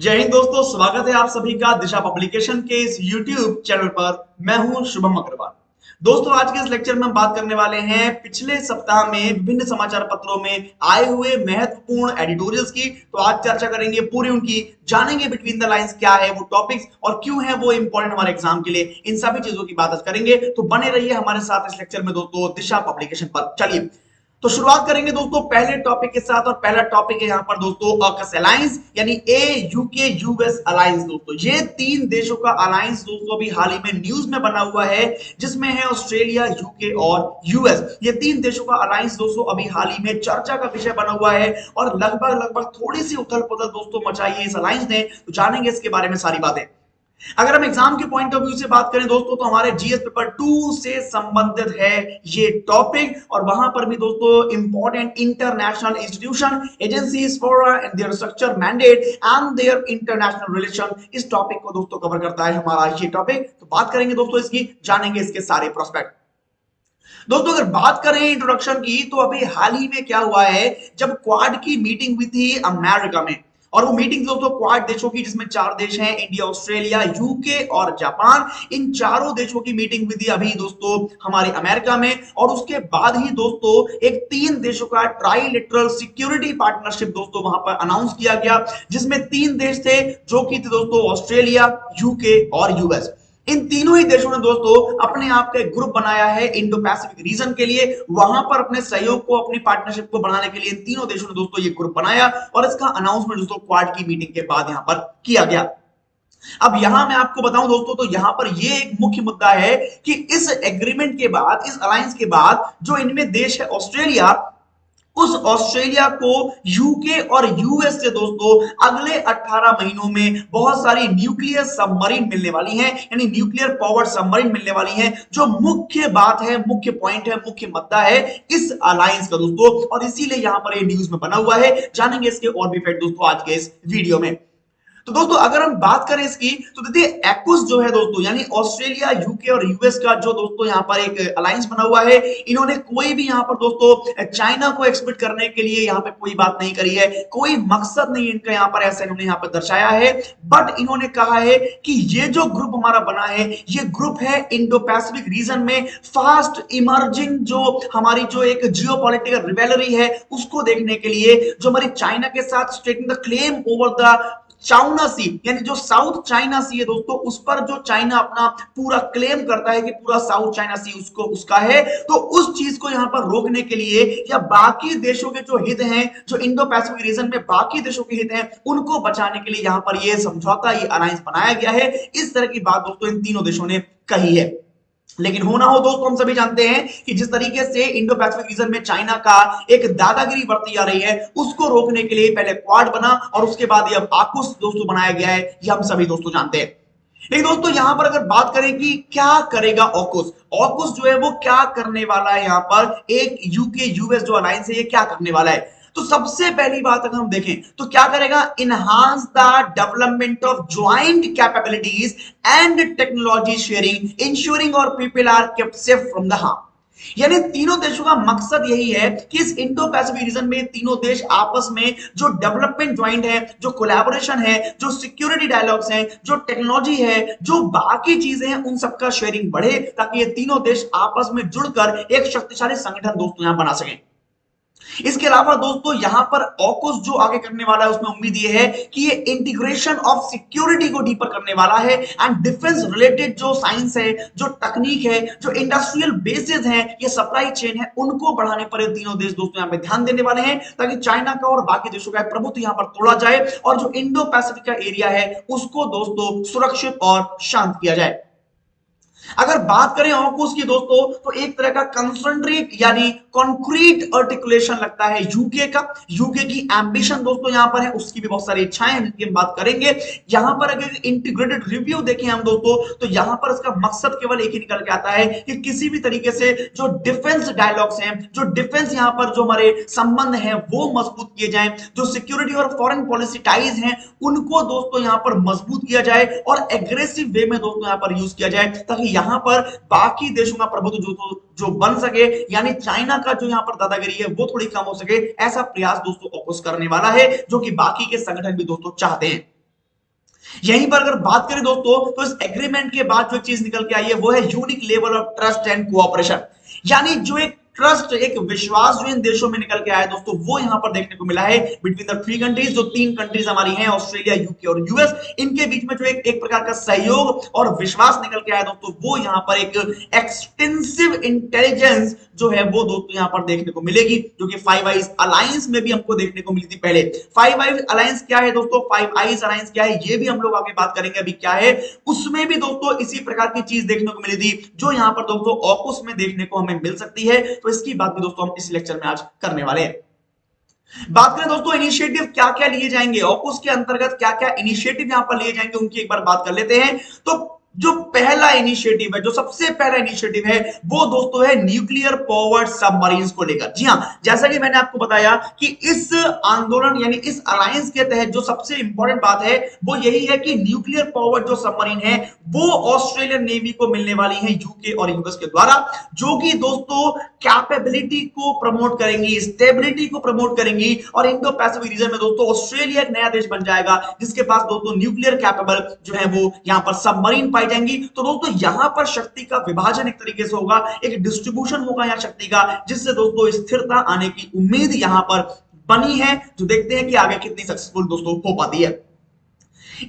जय हिंद दोस्तों, स्वागत है आप सभी का दिशा पब्लिकेशन के इस YouTube चैनल पर। मैं हूं शुभम अग्रवाल। दोस्तों, आज के इस लेक्चर में हम बात करने वाले हैं पिछले सप्ताह में विभिन्न समाचार पत्रों में आए हुए महत्वपूर्ण एडिटोरियल्स की। तो आज चर्चा करेंगे पूरी उनकी, जानेंगे बिटवीन द लाइंस क्या है वो टॉपिक्स और क्यों है वो इंपॉर्टेंट हमारे एग्जाम के लिए। इन सभी चीजों की बात आज करेंगे, तो बने रहिए हमारे साथ इस लेक्चर में दोस्तों दिशा पब्लिकेशन पर। चलिए तो शुरुआत करेंगे दोस्तों पहले टॉपिक के साथ, और पहला टॉपिक है यहां पर दोस्तों ऑकस अलायंस, यानी ए यूके यूएस अलायंस। दोस्तों ये तीन देशों का अलायंस दोस्तों अभी हाल ही में न्यूज में बना हुआ है, जिसमें है ऑस्ट्रेलिया, यूके और यूएस। ये तीन देशों का अलायंस दोस्तों अभी हाल ही में चर्चा का विषय बना हुआ है, और लगभग लगभग थोड़ी सी उथल पुथल दोस्तों मचाई है इस अलायंस ने। तो जानेंगे इसके बारे में सारी बातें। अगर हम एग्जाम के पॉइंट ऑफ व्यू से बात करें दोस्तों, तो हमारे जीएस पेपर 2 से संबंधित है ये टॉपिक, और वहां पर भी दोस्तों important international institution, agencies, fora and their structure, mandate and their international relation, इस टॉपिक को दोस्तों कवर करता है हमारा ये टॉपिक। तो बात करेंगे दोस्तों इसकी, जानेंगे इसके सारे प्रोस्पेक्ट। दोस्तों अगर बात करें इंट्रोडक्शन की, तो अभी हाल ही में क्या हुआ है, जब क्वाड की मीटिंग हुई थी अमेरिका में, और वो मीटिंग दोस्तों क्वाड देशों की, जिसमें चार देश हैं, इंडिया, ऑस्ट्रेलिया, यूके और जापान। इन चारों देशों की मीटिंग हुई थी अभी दोस्तों हमारे अमेरिका में, और उसके बाद ही दोस्तों एक तीन देशों का ट्राइलेटरल सिक्योरिटी पार्टनरशिप दोस्तों वहां पर अनाउंस किया गया, जिसमें तीन देश थे, जो कि थे दोस्तों ऑस्ट्रेलिया, यूके और यूएस। इन तीनों ही देशों ने दोस्तों अपने आप का एक ग्रुप बनाया है इंडो पैसिफिक रीजन के लिए। वहां पर अपने सहयोग को, अपनी पार्टनरशिप को बढ़ाने के लिए इन तीनों देशों ने दोस्तों ये ग्रुप बनाया, और इसका अनाउंसमेंट दोस्तों क्वाड की मीटिंग के बाद यहां पर किया गया। अब यहां मैं आपको बताऊं दोस्तों, तो यहां पर ये एक मुख्य मुद्दा है कि इस एग्रीमेंट के बाद, इस अलायंस के बाद, जो इनमें देश है ऑस्ट्रेलिया, उस ऑस्ट्रेलिया को यूके और यूएस से दोस्तों अगले 18 महीनों में बहुत सारी न्यूक्लियर सबमरीन मिलने वाली हैं, यानी न्यूक्लियर पावर्ड सबमरीन मिलने वाली हैं, जो मुख्य बात है, मुख्य पॉइंट है, मुख्य मुद्दा है इस अलायंस का दोस्तों, और इसीलिए यहां पर ये न्यूज में बना हुआ है। जानेंगे इसके और भी फैक्ट दोस्तों आज के इस वीडियो में। तो दोस्तों अगर हम बात करें इसकी, तो देखिए एक्विस जो है दोस्तों, यानी ऑस्ट्रेलिया, यूके और यूएस का जो दोस्तों यहां पर एक अलायंस बना हुआ है, इन्होंने कोई भी यहां पर दोस्तों चाइना को एक्सपेक्ट करने के लिए यहां पे कोई बात नहीं करी है, कोई मकसद नहीं इनका यहां पर, ऐसा इन्होंने यहां पर दर्शाया है। बट इन्होंने कहा है कि ये जो ग्रुप हमारा बना है, ये ग्रुप है इंडो पैसिफिक रीजन में फास्ट इमर्जिंग जो हमारी जो एक जियोपॉलिटिकल रिवेलरी है, उसको देखने के लिए, जो हमारी चाइना के साथ staking the claim over the China sea, यानी जो साउथ चाइना सी है दोस्तों, उस पर जो चाइना अपना पूरा क्लेम करता है कि पूरा साउथ चाइना सी उसको उसका है, तो उस चीज को यहां पर रोकने के लिए, या बाकी देशों के जो हित हैं, जो इंडो पैसिफिक रीजन में बाकी देशों के हित हैं, उनको बचाने के लिए यहां पर यह समझौता, ये अलायंस बनाया गया है। इस तरह की बात दोस्तों इन तीनों देशों ने कही है। लेकिन होना हो दोस्तों, हम सभी जानते हैं कि जिस तरीके से इंडो पैसिफिक रीजन में चाइना का एक दादागिरी बढ़ती जा रही है, उसको रोकने के लिए पहले क्वाड बना, और उसके बाद ये अब आकुस दोस्तों बनाया गया है, ये हम सभी दोस्तों जानते हैं। लेकिन दोस्तों यहां पर अगर बात करें कि क्या करेगा ऑकुस, ऑकुस जो है वो क्या करने वाला है, यहां पर एक यूके यूएस जो अलायंस है, ये क्या करने वाला है। तो सबसे पहली बात अगर हम देखें, तो क्या करेगा, enhance the development of joint capabilities and technology sharing, ensuring और people are kept safe from the harm. यानी तीनों देशों का मकसद यही है कि इस इंडो पैसिफिक रीजन में तीनों देश आपस में जो डेवलपमेंट ज्वाइंट है, जो कोलैबोरेशन है, जो सिक्योरिटी डायलॉग्स हैं, जो टेक्नोलॉजी है, जो बाकी चीजें हैं, उन सबका शेयरिंग बढ़े, ताकि ये तीनों देश आपस में जुड़कर एक शक्तिशाली संगठन दोस्तों यहां बना सकें। इसके अलावा दोस्तों यहां पर ऑकुस जो आगे करने वाला है, उसमें उम्मीद यह है कि ये इंटीग्रेशन ऑफ सिक्योरिटी को डीपर करने वाला है, एंड डिफेंस रिलेटेड जो साइंस है, जो टेक्निक है, जो इंडस्ट्रियल बेसिस है, ये सप्लाई चेन है, उनको बढ़ाने पर ये तीनों देश दोस्तों यहां पे ध्यान देने वाले हैं, ताकि चाइना का और बाकी देशों का प्रभुत्व यहां पर तोड़ा जाए, और जो इंडो पैसिफिक का एरिया है उसको दोस्तों सुरक्षित और शांत किया जाए। अगर बात करें ऑकुस की दोस्तों, तो एक तरह का कंसंट्रेट यानी कॉन्क्रीट आर्टिकुलेशन लगता है यूके का। यूके की एंबिशन दोस्तों यहां पर है, उसकी भी बहुत सारी इच्छाएं हैं जिनकी हम बात करेंगे। यहां पर अगर इंटीग्रेटेड रिव्यू देखें हम दोस्तों, तो यहां पर इसका मकसद केवल एक ही निकल के आता है कि किसी भी तरीके से जो डिफेंस डायलॉग्स हैं, जो डिफेंस यहां पर जो हमारे संबंध हैं, वो मजबूत किए जाएं, जो सिक्योरिटी और फॉरेन पॉलिसी टाइज हैं, उनको दोस्तों यहां पर मजबूत किया जाए, और एग्रेसिव वे में दोस्तों यहां पर यूज किया जाए, ताकि यहां पर बाकी देशों का प्रभुत्व जो बन सके, यानी चाइना का जो यहां पर दादागिरी है वो थोड़ी कम हो सके। ऐसा प्रयास दोस्तों ऑकुस करने वाला है, जो कि बाकी के संगठन भी दोस्तों चाहते हैं। यहीं पर अगर बात करें दोस्तों तो इस एग्रीमेंट के बाद जो चीज निकल के आई है वो है unique level of trust and cooperation, यानी जो एक ट्रस्ट, एक विश्वास जो इन देशों में निकल के आया दोस्तों, वो यहां पर देखने को मिला है बिटवीन द थ्री कंट्रीज। जो तीन कंट्रीज हमारी हैं, ऑस्ट्रेलिया, यूके और यूएस, इनके बीच में जो एक प्रकार का सहयोग और विश्वास निकल के आया दोस्तों, वो यहां पर एक एक्सटेंसिव इंटेलिजेंस जो है वो दोस्तों यहां पर देखने को मिलेगी, जो कि फाइव आइज अलायंस में भी हमको देखने को मिली थी पहले। फाइव आइज अलायंस क्या है दोस्तों, फाइव आइज अलायंस क्या है, ये भी हम लोग आगे बात करेंगे अभी क्या है। उसमें भी दोस्तों इसी प्रकार की चीज देखने को मिली थी जो यहां पर दोस्तों ऑकुस में देखने को हमें मिल सकती है। तो इसकी बात भी दोस्तों हम इस लेक्चर में आज करने वाले हैं। बात करें दोस्तों इनिशिएटिव क्या क्या लिए जाएंगे, ऑकुस के अंतर्गत क्या क्या इनिशिएटिव यहां पर लिए जाएंगे, उनकी एक बार बात कर लेते हैं। तो जो पहला इनिशिएटिव है, जो सबसे पहला इनिशिएटिव है, वो दोस्तों है न्यूक्लियर पावर्ड सबमरीन्स को लेकर। जी हां, जैसा कि मैंने आपको बताया कि इस आंदोलन यानी इस अलायंस के तहत जो सबसे इंपॉर्टेंट बात है वो यही है कि न्यूक्लियर पावर्ड जो सबमरीन है वो ऑस्ट्रेलियन नेवी को मिलने वाली है यूके और यूएस के द्वारा, जो कि दोस्तों कैपेबिलिटी को प्रमोट करेंगी, स्टेबिलिटी को प्रमोट करेंगी। और इंडो पैसिफिक रीजन में दोस्तों ऑस्ट्रेलिया एक नया देश बन जाएगा जिसके पास दोस्तों न्यूक्लियर कैपेबल जो है वो यहां पर सबमरीन पाई जाएंगी। तो दोस्तों यहां पर शक्ति का विभाजन एक तरीके से होगा, एक डिस्ट्रीब्यूशन होगा यहां शक्ति का, जिससे दोस्तों स्थिरता आने की उम्मीद यहां पर बनी है। जो देखते हैं कि आगे कितनी सक्सेसफुल दोस्तों हो पाती है।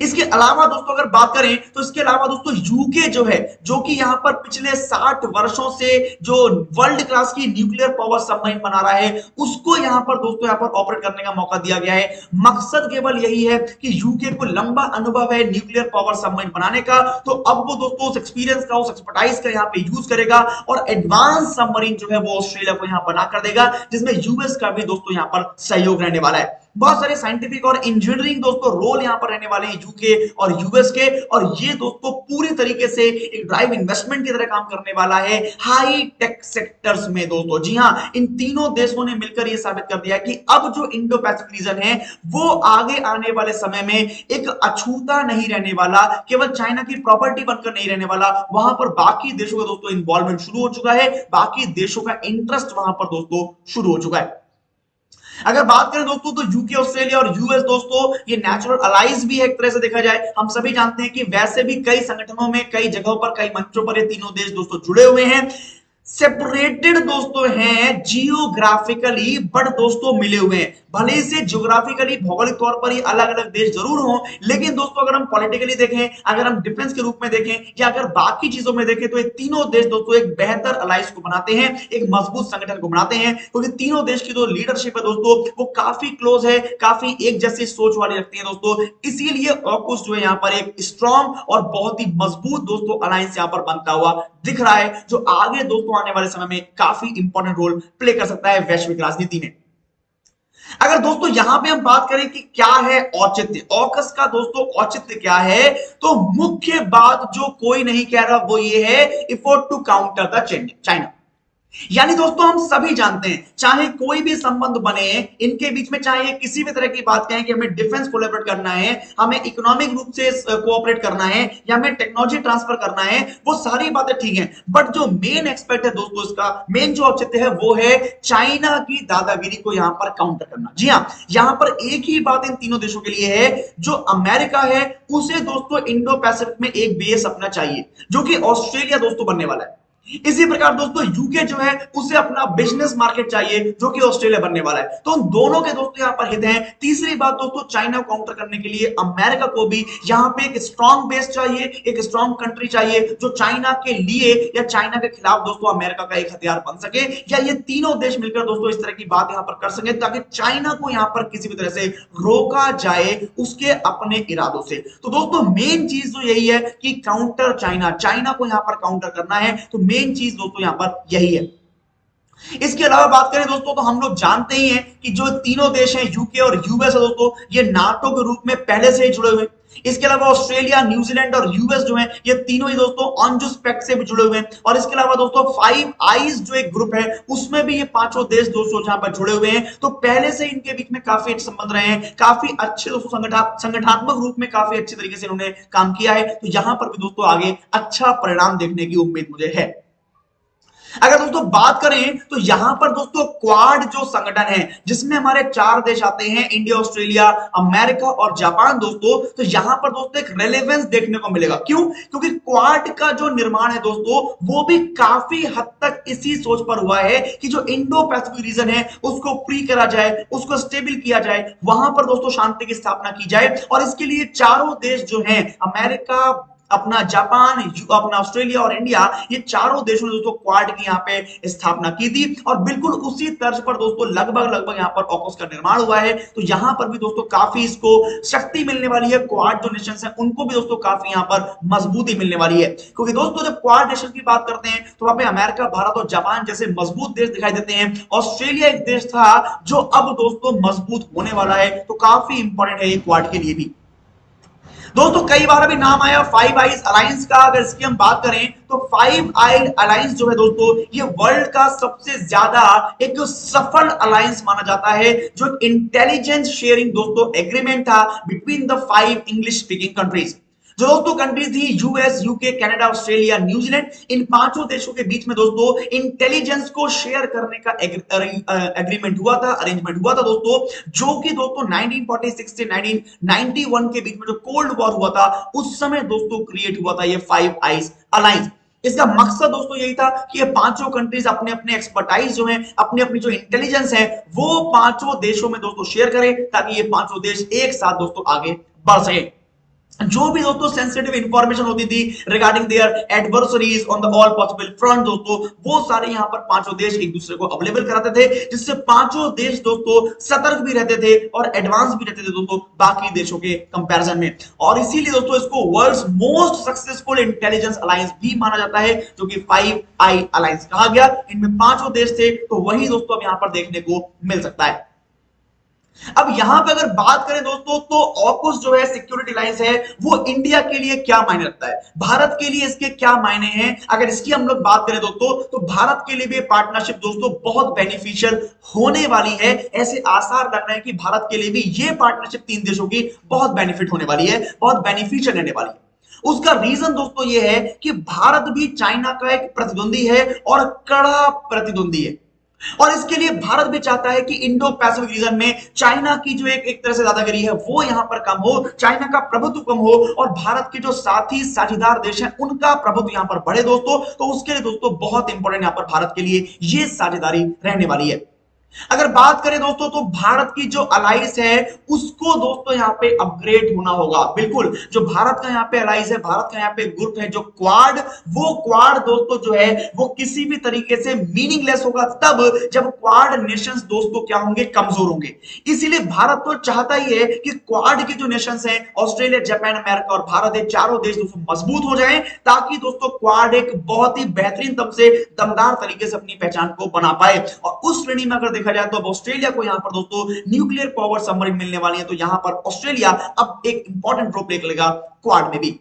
इसके अलावा दोस्तों अगर बात करें तो इसके अलावा दोस्तों यूके जो है, जो कि यहां पर पिछले 60 वर्षों से जो वर्ल्ड क्लास की न्यूक्लियर पावर सबमरीन बना रहा है, उसको यहां पर दोस्तों यहां पर ऑपरेट करने का मौका दिया गया है। मकसद केवल यही है कि यूके को लंबा अनुभव है न्यूक्लियर पावर सबमरीन बनाने का, तो अब वो दोस्तों उस एक्सपीरियंस का, उस एक्सपर्टाइज का यहां पे यूज करेगा और एडवांस सबमरीन जो है वो ऑस्ट्रेलिया को यहां बना कर देगा, जिसमें यूएस का भी दोस्तों यहां पर सहयोग रहने वाला है। बहुत सारे साइंटिफिक और इंजीनियरिंग दोस्तों रोल यहां पर रहने वाले हैं यूके और यूएस के, और ये दोस्तों पूरी तरीके से एक ड्राइव इन्वेस्टमेंट की तरह काम करने वाला है हाई टेक सेक्टर्स में दोस्तों। जी हां, इन तीनों देशों ने मिलकर यह साबित कर दिया कि अब जो इंडो पैसिफिक रीजन है वो आगे आने वाले समय में एक अछूता नहीं रहने वाला, केवल चाइना की प्रॉपर्टी बनकर नहीं रहने वाला। वहां पर बाकी देशों का दोस्तों इन्वॉल्वमेंट शुरू हो चुका है, बाकी देशों का इंटरेस्ट वहां पर दोस्तों शुरू हो चुका है। अगर बात करें दोस्तों तो यूके, ऑस्ट्रेलिया और यूएस दोस्तों ये नेचुरल अलाइज भी है एक तरह से देखा जाए। हम सभी जानते हैं कि वैसे भी कई संगठनों में, कई जगहों पर, कई मंचों पर ये तीनों देश दोस्तों जुड़े हुए हैं। सेपरेटेड दोस्तों हैं जियोग्राफिकली, बट दोस्तों मिले हुए हैं। भले से जियोग्राफिकली, भौगोलिक तौर पर ये अलग अलग देश जरूर हों, लेकिन दोस्तों अगर हम पॉलिटिकली देखें, अगर हम डिफेंस के रूप में देखें, या अगर बाकी चीजों में देखें, तो ये तीनों देश दोस्तों एक बेहतर अलायंस को बनाते हैं, एक मजबूत संगठन को बनाते हैं, क्योंकि तीनों देश की जो लीडरशिप है दोस्तों वो काफी क्लोज है, काफी एक जैसी सोच वाली रखती है दोस्तों। इसीलिए ऑकुस जो है यहाँ पर एक स्ट्रॉन्ग और बहुत ही मजबूत दोस्तों अलायंस यहाँ पर बनता हुआ दिख रहा है, जो आगे दोस्तों आने वाले समय में काफी इंपॉर्टेंट रोल प्ले कर सकता है वैश्विक राजनीति में। अगर दोस्तों यहां पे हम बात करें कि क्या है औचित्य, ऑकस का दोस्तों औचित्य क्या है, तो मुख्य बात जो कोई नहीं कह रहा वो ये है, effort to counter the China. यानी दोस्तों हम सभी जानते हैं, चाहे कोई भी संबंध बने इनके बीच में, चाहे किसी भी तरह की बात कहें कि हमें डिफेंस कोलैबोरेट करना है, हमें इकोनॉमिक रूप से कोऑपरेट करना है, या हमें टेक्नोलॉजी ट्रांसफर करना है, वो सारी बातें ठीक हैं, बट जो मेन एक्सपेक्ट है दोस्तों, इसका मेन जो औचित्य है वो है चाइना की दादागिरी को यहां पर काउंटर करना। जी हां, यहां पर एक ही बात इन तीनों देशों के लिए है, जो अमेरिका है उसे दोस्तों इंडो पैसिफिक में एक बेस अपना चाहिए, जो कि ऑस्ट्रेलिया दोस्तों बनने वाला है। इसी प्रकार दोस्तों यूके जो है उसे अपना बिजनेस मार्केट चाहिए, जो कि ऑस्ट्रेलिया बनने वाला है। तो उन दोनों के दोस्तों यहां पर हित हैं। तीसरी बात दोस्तों, चाइना को काउंटर करने के लिए अमेरिका को भी यहां पे एक स्ट्रॉन्ग बेस चाहिए, एक स्ट्रॉन्ग कंट्री चाहिए, जो चाइना के लिए या चाइना के खिलाफ दोस्तों अमेरिका का एक हथियार बन सके, या ये तीनों देश मिलकर दोस्तों इस तरह की बात यहां पर कर सके, ताकि चाइना को यहां पर किसी भी तरह से रोका जाए उसके अपने इरादों से। तो दोस्तों मेन चीज तो यही है कि काउंटर चाइना, चाइना को यहां पर काउंटर करना है, तो मेन चीज दोस्तों यहां पर यही है। इसके अलावा बात करें दोस्तों तो हम लोग जानते ही हैं कि जो तीनों देश हैं यूके और यूएस है दोस्तों, ये नाटो के रूप में पहले से ही जुड़े हुए हैं। इसके अलावा ऑस्ट्रेलिया, न्यूजीलैंड और यूएस जो है ये तीनों ही दोस्तों ऑन जो स्पेक्ट से भी जुड़े हुए हैं। और इसके अलावा दोस्तों फाइव आईज जो एक ग्रुप है उसमें भी ये पांचों देश दोस्तों जहां पर जुड़े हुए हैं, तो पहले से इनके बीच में काफी अच्छे संबंध रहे हैं, काफी अच्छे दोस्तों संगठनात्मक रूप में काफी अच्छे तरीके से इन्होंने काम किया है। तो यहां पर भी दोस्तों आगे अच्छा परिणाम देखने की उम्मीद मुझे है। अगर दोस्तों बात करें तो यहां पर दोस्तों क्वाड जो संगठन है जिसमें हमारे 4 देश आते हैं, इंडिया, ऑस्ट्रेलिया, अमेरिका और जापान दोस्तों, तो यहां पर दोस्तों एक रेलेवेंस देखने को मिलेगा। क्यों? क्योंकि क्वाड का जो निर्माण है दोस्तों वो भी काफी हद तक इसी सोच पर हुआ है कि जो इंडो पैसिफिक रीजन है उसको फ्री करा जाए, उसको स्टेबल किया जाए, वहां पर दोस्तों शांति की स्थापना की जाए। और इसके लिए चारों देश जो हैं, अमेरिका, अपना जापान, अपना ऑस्ट्रेलिया और इंडिया, ये चारों देशों ने दोस्तों क्वाड की यहां पे स्थापना की थी। और बिल्कुल उसी तर्ज पर दोस्तों लगभग लगभग यहां पर ऑकस का निर्माण हुआ है। तो यहां पर भी दोस्तों काफी इसको शक्ति मिलने वाली है। क्वाड जो नेशंस हैं उनको भी दोस्तों काफी यहां पर मजबूती मिलने वाली है, क्योंकि दोस्तों जब क्वाड नेशन की बात करते हैं तो वहां पे अमेरिका, भारत और जापान जैसे मजबूत देश दिखाई देते हैं। ऑस्ट्रेलिया एक देश था जो अब दोस्तों मजबूत होने वाला है, तो काफी इंपॉर्टेंट है ये क्वाड के लिए भी। दोस्तों कई बार अभी नाम आया फाइव आइज अलायंस का। अगर इसकी हम बात करें तो फाइव आइज अलायंस जो है दोस्तों ये वर्ल्ड का सबसे ज्यादा एक सफल अलायंस माना जाता है, जो इंटेलिजेंस शेयरिंग दोस्तों एग्रीमेंट था between the 5 English speaking countries. जो दोस्तों कंट्रीज थी US, UK, Canada, Australia, New Zealand, इन 5 देशों के बीच में दोस्तों इंटेलिजेंस को शेयर करने का एग्रीमेंट हुआ था, अरेंजमेंट हुआ था दोस्तों, जो कि दोस्तों 1946 से 1991 के बीच में जो कोल्ड वॉर हुआ था उस समय दोस्तों क्रिएट हुआ था ये फाइव आइज अलायंस। इसका मकसद दोस्तों यही था कि ये 5 कंट्रीज अपने अपने एक्सपर्टाइज जो है, अपनी अपनी जो इंटेलिजेंस है वो 5 देशों में दोस्तों शेयर करें, ताकि ये 5 देश एक साथ दोस्तों आगे बढ़ सके। जो भी दोस्तों सेंसिटिव इंफॉर्मेशन होती थी regarding their adversaries on the all possible front दोस्तों, वो सारे यहां पर 5 देश एक दूसरे को अवेलेबल कराते थे, जिससे 5 देश दोस्तों सतर्क भी रहते थे और एडवांस भी रहते थे दोस्तों बाकी देशों के कंपैरिजन में। और इसीलिए दोस्तों इसको world's most successful intelligence alliance भी माना जाता है, जो कि फाइव आई अलायंस कहा गया। इनमें 5 देश थे, तो वही दोस्तों अब यहां पर देखने को मिल सकता है। अब यहां पे अगर बात करें दोस्तों तो ऑकस जो है सिक्योरिटी अलायंस है, वो इंडिया के लिए क्या मायने रखता है, भारत के लिए इसके क्या मायने हैं, अगर इसकी हम लोग बात करें दोस्तों तो भारत के लिए भी पार्टनरशिप दोस्तों बहुत बेनिफिशियल होने वाली है। ऐसे आसार लग रहे हैं कि भारत के लिए भी ये पार्टनरशिप 3 देशों की बहुत बेनिफिट होने वाली है, बहुत बेनिफिशियल रहने वाली है। उसका रीजन दोस्तों ये है कि भारत भी चाइना का एक प्रतिद्वंदी है और कड़ा प्रतिद्वंदी है, और इसके लिए भारत भी चाहता है कि इंडो पैसिफिक रीजन में चाइना की जो एक तरह से दादागिरी है वो यहां पर कम हो, चाइना का प्रभुत्व कम हो, और भारत के जो साथी साझेदार देश हैं उनका प्रभुत्व यहां पर बढ़े दोस्तों। तो उसके लिए दोस्तों बहुत इंपॉर्टेंट यहां पर भारत के लिए ये साझेदारी रहने वाली है। अगर बात करें दोस्तों तो भारत की जो अलाइंस है उसको दोस्तों यहां पे अपग्रेड होना होगा। बिल्कुल जो भारत का यहां पे अलाइंस है, भारत का यहां पे ग्रुप है जो क्वाड, वो क्वाड दोस्तों जो है वो किसी भी तरीके से मीनिंगलेस होगा तब जब क्वाड नेशंस दोस्तों क्या होंगे, कमजोर होंगे। इसीलिए भारत तो चाहता ही है कि क्वाड के जो नेशंस हैं, ऑस्ट्रेलिया, जापान, अमेरिका और भारत, ये चारों देश दोस्तों मजबूत हो जाएं, ताकि दोस्तों क्वाड एक बहुत ही बेहतरीन तब से दमदार तरीके से अपनी पहचान को बना पाए। और उस श्रेणी में अगर देखा जाए तो ऑस्ट्रेलिया को यहां पर दोस्तों न्यूक्लियर पावर सबमरीन मिलने वाली है, तो यहां पर ऑस्ट्रेलिया अब एक इंपॉर्टेंट रोल प्ले करेगा क्वाड में भी।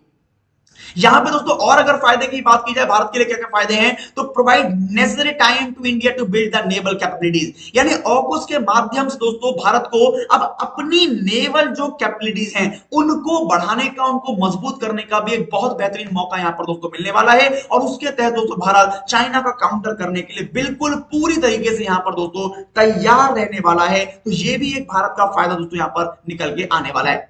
यहां पे दोस्तों और अगर फायदे की बात की जाए भारत के लिए क्या क्या फायदे हैं, तो provide necessary time to India to build the naval capabilities, यानी ऑकस के माध्यम से दोस्तों भारत को अब अपनी नेवल जो कैपेबिलिटीज हैं उनको बढ़ाने का, उनको मजबूत करने का भी एक बहुत बेहतरीन मौका यहां पर दोस्तों मिलने वाला है। और उसके तहत दोस्तों भारत चाइना का काउंटर करने के लिए बिल्कुल पूरी तरीके से यहां पर दोस्तों तैयार रहने वाला है। तो ये भी एक भारत का फायदा दोस्तों यहां पर निकल के आने वाला है।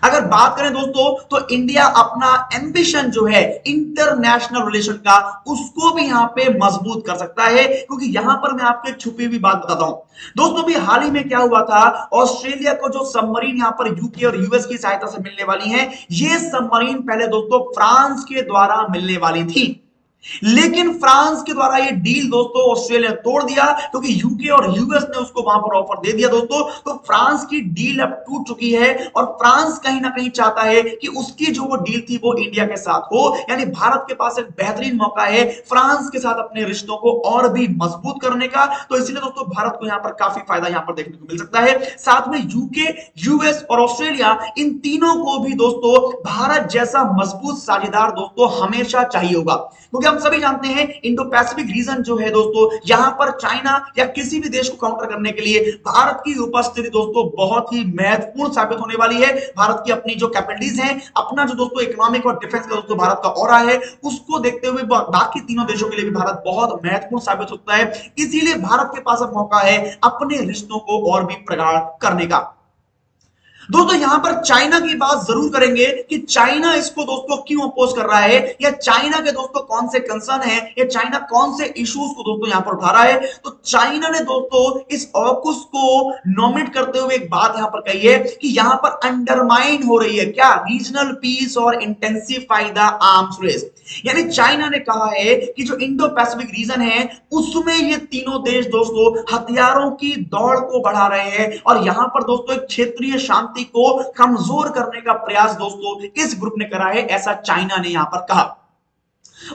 अगर बात करें दोस्तों तो इंडिया अपना एंबिशन जो है इंटरनेशनल रिलेशन का, उसको भी यहां पे मजबूत कर सकता है, क्योंकि यहां पर मैं आपको एक छुपी हुई बात बताता हूं दोस्तों। भी हाल ही में क्या हुआ था, ऑस्ट्रेलिया को जो सबमरीन यहां पर यूके और यूएस की सहायता से मिलने वाली है, ये सबमरीन पहले दोस्तों फ्रांस के द्वारा मिलने वाली थी, लेकिन फ्रांस के द्वारा ये डील दोस्तों ऑस्ट्रेलिया तोड़ दिया, क्योंकि यूके और यूएस ने उसको वहां पर ऑफर दे दिया दोस्तों। तो फ्रांस की डील अब टूट चुकी है, और फ्रांस कहीं ना कहीं चाहता है कि उसकी जो वो डील थी वो इंडिया के साथ हो, यानी भारत के पास एक बेहतरीन मौका है फ्रांस के साथ अपने रिश्तों को और भी मजबूत करने का। तो इसलिए दोस्तों भारत को यहां पर काफी फायदा यहां पर देखने को मिल सकता है। साथ में यूके, यूएस और ऑस्ट्रेलिया, इन तीनों को भी दोस्तों भारत जैसा मजबूत साझेदार दोस्तों हमेशा चाहिए होगा, क्योंकि हम सभी जानते हैं इंडो पैसिफिक रीजन जो है दोस्तों, यहां पर चाइना या किसी भी देश को काउंटर करने के लिए भारत की उपस्थिति दोस्तों बहुत ही महत्वपूर्ण साबित होने वाली है। भारत की अपनी जो कैपेबिलिटीज हैं, अपना जो दोस्तों इकोनॉमिक और डिफेंस का दोस्तों भारत का ऑरा है, उसको देखते हुए बाकी तीनों देशों के लिए भी भारत बहुत महत्वपूर्ण साबित होता है। इसीलिए भारत के पास अब मौका है अपने रिश्तों को और भी प्रगाढ़ करने का। दोस्तों यहां पर चाइना की बात जरूर करेंगे कि चाइना इसको दोस्तों क्यों अपोज कर रहा है, या चाइना के दोस्तों कौन से कंसर्न है, या चाइना कौन से इश्यूज को दोस्तों यहां पर उठा रहा है। तो चाइना ने दोस्तों इस ऑकस को नॉमिनेट करते हुए एक बात यहां पर कही है कि यहां पर अंडरमाइन हो रही है क्या, रीजनल पीस और इंटेंसिफाई द आर्म्स रेस। यानी चाइना ने कहा है कि जो इंडो पैसिफिक रीजन है उसमें ये तीनों देश दोस्तों हथियारों की दौड़ को बढ़ा रहे हैं, और यहां पर दोस्तों एक क्षेत्रीय शांति को कमजोर करने का प्रयास दोस्तों इस ग्रुप ने करा है, ऐसा चाइना ने यहां पर कहा।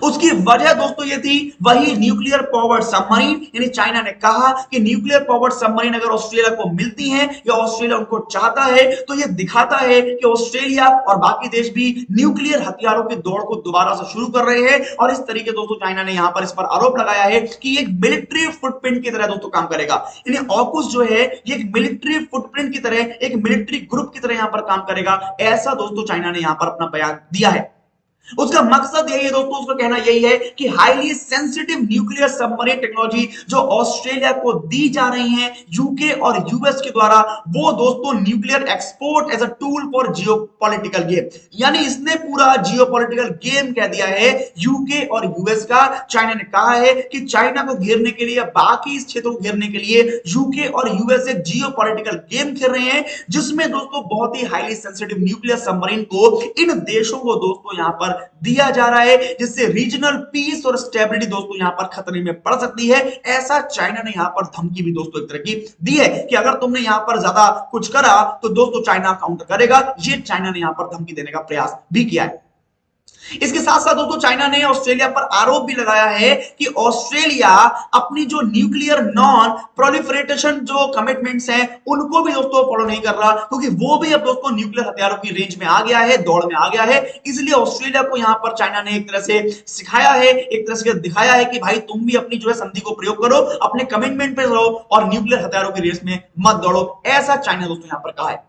उसकी वजह दोस्तों ये थी वही न्यूक्लियर पावर्ड सबमरीन, यानी चाइना ने कहा कि न्यूक्लियर पावर्ड सबमरीन अगर ऑस्ट्रेलिया को मिलती है या ऑस्ट्रेलिया उनको चाहता है तो ये दिखाता है कि ऑस्ट्रेलिया और बाकी देश भी न्यूक्लियर हथियारों की दौड़ को दोबारा से शुरू कर रहे हैं। और इस तरीके दोस्तों चाइना ने यहां पर इस पर आरोप लगाया है कि एक मिलिट्री फुटप्रिंट की तरह दोस्तों काम करेगा, यानी ऑकस जो है ये एक मिलिट्री फुटप्रिंट की तरह, एक मिलिट्री ग्रुप की तरह यहां पर काम करेगा, ऐसा दोस्तों चाइना ने यहां पर अपना बयान दिया है। उसका मकसद यही है दोस्तों, उसका कहना यही है कि highly sensitive nuclear submarine technology जो ऑस्ट्रेलिया को दी जा रही है यूके और यूएस के द्वारा, वो दोस्तों nuclear export as a tool for geopolitical game, यानी इसने पूरा जियोपॉलिटिकल गेम कह दिया है यूके और यूएस का। चाइना ने कहा है कि चाइना को घेरने के लिए, बाकी इस क्षेत्र को घेरने के लिए यूके और यूएस एक जियोपॉलिटिकल गेम खेल रहे हैं, जिसमें दोस्तों बहुत ही हाईली सेंसिटिव न्यूक्लियर सबमरीन को इन देशों को दोस्तों यहां पर दिया जा रहा है, जिससे रीजनल पीस और स्टेबिलिटी दोस्तों यहां पर खतरे में पड़ सकती है। ऐसा चाइना ने यहां पर धमकी भी दोस्तों एक तरह की दी है कि अगर तुमने यहां पर ज्यादा कुछ करा तो दोस्तों चाइना काउंटर करेगा। ये चाइना ने यहां पर धमकी देने का प्रयास भी किया है। इसके साथ साथ दोस्तों चाइना ने ऑस्ट्रेलिया पर आरोप भी लगाया है कि ऑस्ट्रेलिया अपनी जो न्यूक्लियर नॉन प्रोलिफरेशन जो कमिटमेंट्स हैं उनको भी दोस्तों फॉलो नहीं कर रहा, क्योंकि वो भी अब दोस्तों न्यूक्लियर हथियारों की रेंज में आ गया है, दौड़ में आ गया है। इसलिए ऑस्ट्रेलिया को यहां पर चाइना ने एक तरह से सिखाया है, एक तरह से दिखाया है कि भाई तुम भी अपनी जो है संधि को प्रयोग करो, अपने कमिटमेंट पे रहो और न्यूक्लियर हथियारों की रेस में मत दौड़ो, ऐसा चाइना दोस्तों यहां पर कहा है।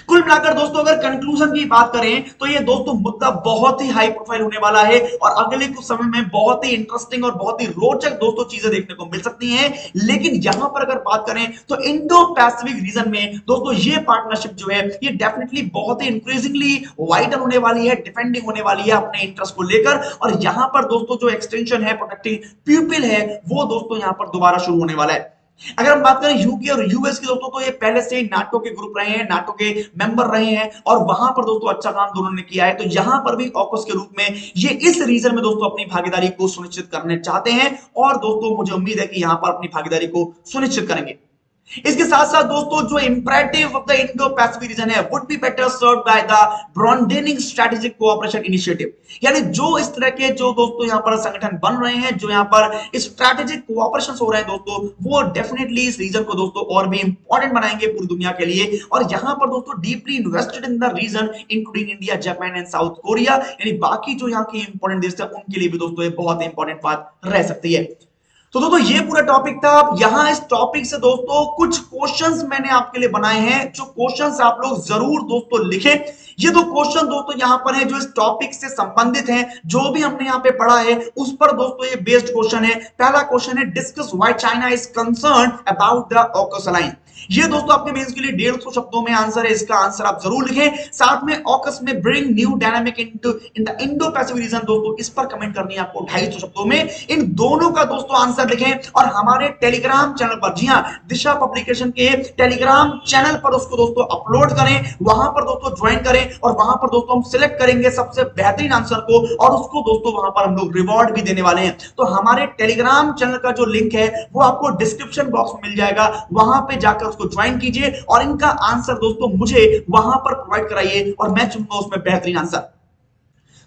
कुल मिलाकर दोस्तों अगर कंक्लूजन की बात करें तो ये दोस्तों मुद्दा बहुत ही हाई प्रोफाइल होने वाला है, और अगले कुछ समय में बहुत ही इंटरेस्टिंग और बहुत ही रोचक दोस्तों चीजें देखने को मिल सकती हैं। लेकिन यहां पर अगर बात करें तो इंडो पैसिफिक रीजन में दोस्तों ये पार्टनरशिप जो है ये डेफिनेटली बहुत ही इंक्रीजिंगली वाइडन होने वाली है, डिफेंडिंग होने वाली है अपने इंटरेस्ट को लेकर। और यहां पर दोस्तों जो एक्सटेंशन है, प्रोटेक्टिंग पीपल है, वो दोस्तों यहां पर दोबारा शुरू होने वाला है। अगर हम बात करें यूके और यूएस की दोस्तों, तो ये पहले से ही नाटो के ग्रुप रहे हैं, नाटो के मेंबर रहे हैं, और वहां पर दोस्तों अच्छा काम दोनों ने किया है। तो यहां पर भी ऑकस के रूप में ये इस रीजन में दोस्तों अपनी भागीदारी को सुनिश्चित करने चाहते हैं, और दोस्तों मुझे उम्मीद है कि यहां पर अपनी भागीदारी को सुनिश्चित करेंगे। इसके साथ साथ दोस्तों जो imperative of the Indo Pacific region है would be better served by the broadening strategic cooperation initiative, यानी जो इस तरह के जो दोस्तों यहां पर संगठन बन रहे हैं, जो यहां पर स्ट्रेटेजिक कोऑपरेशन हो रहे हैं दोस्तों, वो डेफिनेटली इस रीजन को दोस्तों और भी इंपॉर्टेंट बनाएंगे पूरी दुनिया के लिए। और यहां पर दोस्तों deeply invested in the region including India, Japan and South Korea, यानी बाकी जो यहां के इंपॉर्टेंट देश है उनके लिए भी दोस्तों ये बहुत इंपॉर्टेंट बात रह सकती है। तो दोस्तों ये पूरा टॉपिक था। यहां इस टॉपिक से दोस्तों कुछ क्वेश्चंस मैंने आपके लिए बनाए हैं, जो क्वेश्चंस आप लोग जरूर दोस्तों लिखें। ये दो क्वेश्चन दोस्तों यहां पर है जो इस टॉपिक से संबंधित हैं, जो भी हमने यहां पे पढ़ा है उस पर दोस्तों ये बेस्ड क्वेश्चन है। पहला क्वेश्चन है discuss why China is concerned about the AUKUS align. ये दोस्तों आपके मेंस के लिए 150 शब्दों में आंसर है, इसका आंसर आप जरूर लिखें। साथ में ऑकस में bring new dynamic in the Indo Pacific reason, दोस्तों इस पर कमेंट करनी है आपको 250 शब्दों में। इन दोनों का दोस्तों आंसर लिखें और हमारे टेलीग्राम चैनल पर, जी हां, दिशा पब्लिकेशन के टेलीग्राम चैनल पर उसको दोस्तों अपलोड करें, वहां पर दोस्तों ज्वाइन करें, और वहां पर दोस्तों हम सिलेक्ट करेंगे सबसे बेहतरीन आंसर को, और उसको दोस्तों वहां पर हम लोग रिवॉर्ड भी देने वाले हैं। तो हमारे टेलीग्राम चैनल का जो लिंक है वो आपको डिस्क्रिप्शन बॉक्स में मिल जाएगा, वहां पे जाकर उसको ज्वाइन कीजिए और इनका आंसर दोस्तों मुझे वहां पर प्रोवाइड कराइए और मैं चुनूंगा उसमें बेहतरीन आंसर।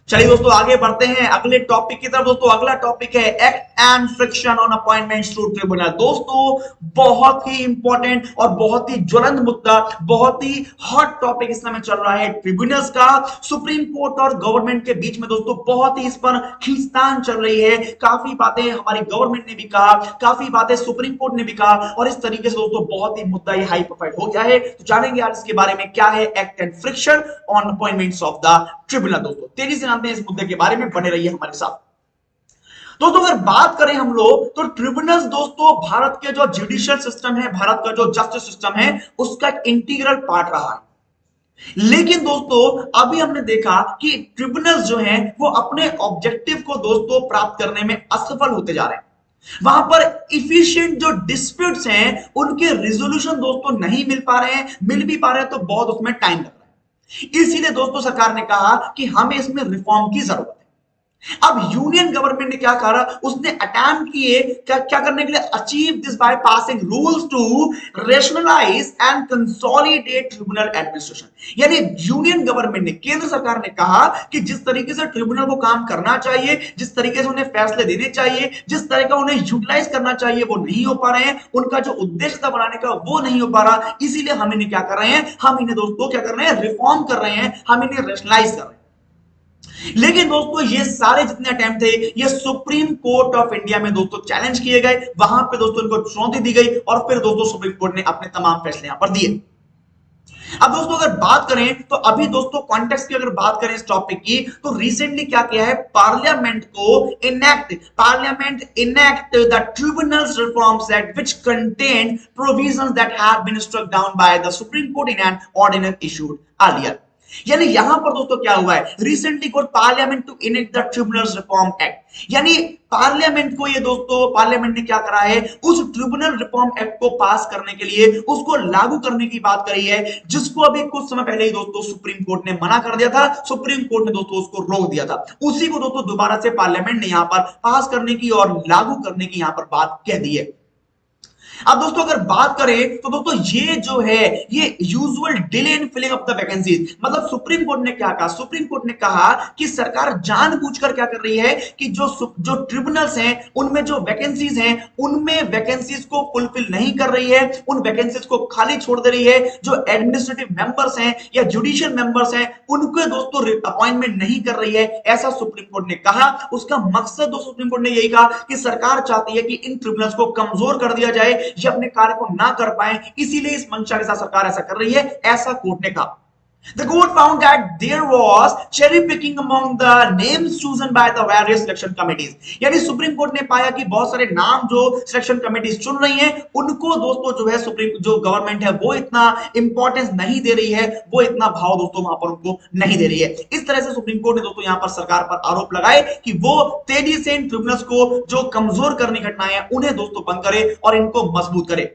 चलिए दोस्तों आगे बढ़ते हैं अगले टॉपिक की तरफ। दोस्तों अगला टॉपिक है act and friction on appointments to tribunal. दोस्तों बहुत ही इंपॉर्टेंट और बहुत ही ज्वलंत मुद्दा, बहुत ही हॉट टॉपिक इस समय चल रहा है ट्रिब्यूनल्स का। सुप्रीम कोर्ट और गवर्नमेंट के बीच में दोस्तों बहुत ही इस पर खींचतान चल रही है। काफी बातें हमारी गवर्नमेंट ने भी कहा, काफी बातें सुप्रीम कोर्ट ने भी कहा, और इस तरीके से दोस्तों बहुत ही मुद्दा ये हाई प्रोफाइल हो गया है। तो जानेंगे आज इसके बारे में क्या है act and friction on appointments of the tribunal. दोस्तों तेजी से जानते हैं इस मुद्दे के बारे में, बने रहिए हमारे साथ। दोस्तों अगर बात करें हम लोग तो ट्रिब्यूनल्स दोस्तों भारत के जो जुडिशियल सिस्टम है, भारत का जो जस्टिस सिस्टम है, उसका एक इंटीग्रल पार्ट रहा है। लेकिन दोस्तों अभी हमने देखा कि ट्रिब्यूनल्स जो हैं वो अपने ऑब्जेक्टिव को दोस्तों प्राप्त करने में असफल होते जा रहे हैं। वहां पर इफिशिएंट जो डिस्प्यूट्स हैं उनके रिजोल्यूशन दोस्तों नहीं मिल पा रहे हैं, मिल भी पा रहे हैं तो बहुत उसमें टाइम लग रहा है। इसीलिए दोस्तों सरकार ने कहा कि हमें इसमें रिफॉर्म की जरूरत है। अब यूनियन गवर्नमेंट ने क्या करा, उसने अटेम्प्ट किए क्या करने के लिए, achieve this by passing rules to rationalize and consolidate tribunal administration. यानी यूनियन गवर्नमेंट ने, केंद्र सरकार ने कहा कि जिस तरीके से ट्रिब्यूनल को काम करना चाहिए, जिस तरीके से उन्हें फैसले देने चाहिए, जिस तरह का उन्हें यूटिलाइज करना चाहिए, वो नहीं हो पा रहे हैं। उनका जो उद्देश्य था बनाने का वो नहीं हो पा रहा। इसीलिए हम इन्हें क्या कर रहे हैं, हम इन्हें दोस्तों क्या कर रहे हैं, रिफॉर्म कर रहे हैं, हम इन्हें रेशनलाइज कर रहे हैं। लेकिन दोस्तों ये सारे जितने अटेम्प्ट थे ये सुप्रीम कोर्ट ऑफ इंडिया में दोस्तों चैलेंज किए गए, वहां पे दोस्तों इनको चुनौती दी गई और फिर दोस्तों सुप्रीम कोर्ट ने अपने तमाम फैसले यहां पर दिए। अब दोस्तों अगर बात करें तो अभी दोस्तों कॉन्टेक्स्ट की अगर बात करें इस टॉपिक की, तो रिसेंटली क्या किया है, parliament enact the tribunals reforms act which contain provisions that have been struck down by the Supreme Court in an ordinance issued earlier. यानी यहां पर दोस्तों क्या हुआ है, recently court parliament to enact the tribunals reform act, यानी parliament को ये दोस्तों पार्लियामेंट ने क्या करा है, उस ट्रिब्यूनल रिफॉर्म एक्ट को पास करने के लिए उसको लागू करने की बात करी है, जिसको अभी कुछ समय पहले ही दोस्तों सुप्रीम कोर्ट ने मना कर दिया था। सुप्रीम कोर्ट ने दोस्तों उसको रोक दिया था। उसी को दोस्तों दोबारा से पार्लियामेंट ने यहां पर पास करने की और लागू करने की यहां पर बात कह दी है। अब दोस्तों अगर बात करें तो दोस्तों ये जो है ये usual delay in filling up the vacancies, मतलब सुप्रीम कोर्ट ने क्या कहा, सुप्रीम कोर्ट ने कहा कि सरकार जानबूझकर क्या कर रही है कि जो ट्रिब्यूनल्स हैं उनमें जो वैकेंसीज हैं उनमें वैकेंसीज को फुलफिल नहीं कर रही है, उन वैकेंसीज को खाली छोड़ दे रही है। जो एडमिनिस्ट्रेटिव मेंबर्स हैं या जुडिशियल मेंबर्स हैं उनको दोस्तों अपॉइंटमेंट नहीं कर रही है, ऐसा सुप्रीम कोर्ट ने कहा। उसका मकसद दोस्तों सुप्रीम कोर्ट ने यही कहा कि सरकार चाहती है कि इन ट्रिब्यूनल्स को कमजोर कर दिया जाए, ये अपने कार्य को ना कर पाए, इसीलिए इस मंशा के साथ सरकार ऐसा कर रही है, ऐसा कोर्ट ने कहा। The court found that there was cherry picking among the names chosen by the various selection committees। यानी सुप्रीम कोर्ट ने पाया कि बहुत सारे नाम जो सिलेक्शन कमेटीज चुन रही हैं उनको दोस्तों जो है सुप्रीम जो गवर्नमेंट है वो इतना इंपॉर्टेंस नहीं दे रही है, वो इतना भाव दोस्तों वहां पर उनको नहीं दे रही है। इस तरह से सुप्रीम कोर्ट ने दोस्तों यहां पर सरकार पर आरोप लगाए कि वो तेजी से इन ट्रिब्यूनल्स को जो कमजोर करने की घटनाएं हैं उन्हें दोस्तों बंद करे और इनको मजबूत करे।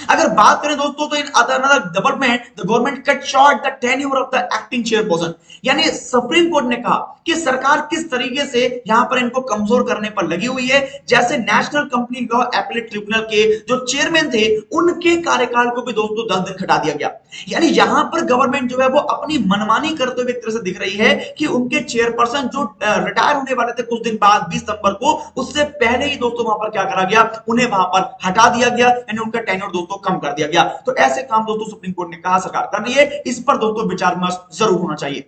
अगर बात करें दोस्तों तो in another development the government cut short the tenure of the acting chairperson. यानी सुप्रीम कोर्ट ने कहा कि सरकार किस तरीके से यहां पर इनको कमजोर करने पर लगी हुई है। जैसे national company law appellate tribunal के जो चेयरमैन थे उनके कार्यकाल को भी दोस्तों 10 दिन घटा दिया गया। यानी यहां पर गवर्नमेंट जो है वो अपनी मनमानी करते हुए एक तरह से दिख रही है कि उनके चेयरपर्सन जो रिटायर होने वाले थे कुछ दिन बाद 20 सितंबर को, उससे पहले ही दोस्तों वहां पर क्या करा गया, उन्हें वहां पर हटा दिया गया, यानी उनका टेन्योर दोस्तों कम कर दिया गया। तो ऐसे काम दोस्तों सुप्रीम कोर्ट ने कहा सरकार कर रही है, इस पर दोस्तों विचार विमर्श जरूर होना चाहिए।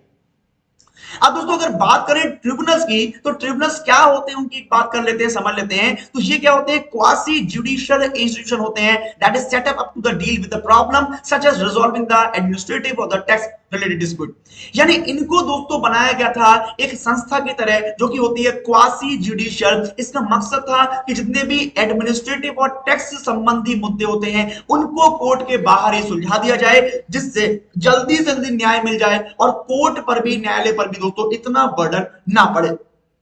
अब दोस्तों अगर बात करें ट्रिब्यूनल्स की, तो ट्रिब्यूनल्स क्या होते हैं उनकी बात कर लेते हैं, समझ लेते हैं। तो ये क्या होते हैं, क्वासी जुडिशियल इंस्टीट्यूशन होते हैं that is set up to the deal with the problem such as resolving the administrative और द टैक्स रिलेटेड डिस्प्यूट। यानी इनको दोस्तों बनाया गया था एक संस्था की तरह जो कि होती है क्वासी जुडिशियल। इसका मकसद था कि जितने भी एडमिनिस्ट्रेटिव और टैक्स संबंधी मुद्दे होते हैं उनको कोर्ट के बाहर ही सुलझा दिया जाए, जिससे जल्दी से जल्दी न्याय मिल जाए और कोर्ट पर भी, न्यायालय पर भी दोस्तों इतना बर्डन ना पड़े।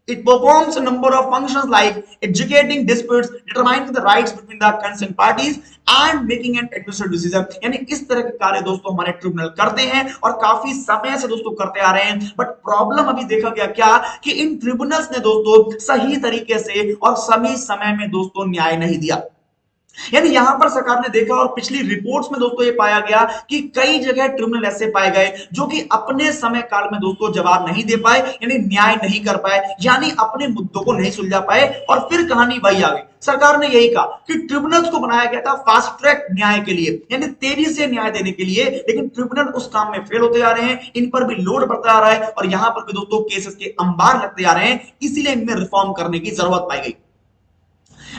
It performs a number of functions like adjudicating disputes, determining the rights between the concerned parties and making an administrative decision। यानी इस तरह के कार्य दोस्तों हमारे ट्रिब्यूनल करते हैं और काफी समय से दोस्तों करते आ रहे हैं। बट प्रॉब्लम अभी देखा गया क्या कि इन ट्रिब्यूनल्स ने दोस्तों सही तरीके से और सही समय में दोस्तों न्याय नहीं दिया। यानी यहां पर सरकार ने देखा और पिछली रिपोर्ट्स में दोस्तों ये पाया गया कि कई जगह ट्रिब्यूनल ऐसे पाए गए जो कि अपने समय काल में दोस्तों जवाब नहीं दे पाए, यानी न्याय नहीं कर पाए, यानी अपने मुद्दों को नहीं सुलझा पाए, और फिर कहानी वही आ गई। सरकार ने यही कहा कि ट्रिब्यूनल्स को बनाया गया था फास्ट ट्रैक न्याय के लिए, यानी तेजी से न्याय देने के लिए, लेकिन ट्रिब्यूनल उस काम में फेल होते जा रहे हैं, इन पर भी लोड बढ़ता जा रहा है और यहां पर भी दोस्तों केसेस के अंबार लगते जा रहे हैं, इसीलिए इनमें रिफॉर्म करने की जरूरत पाई गई।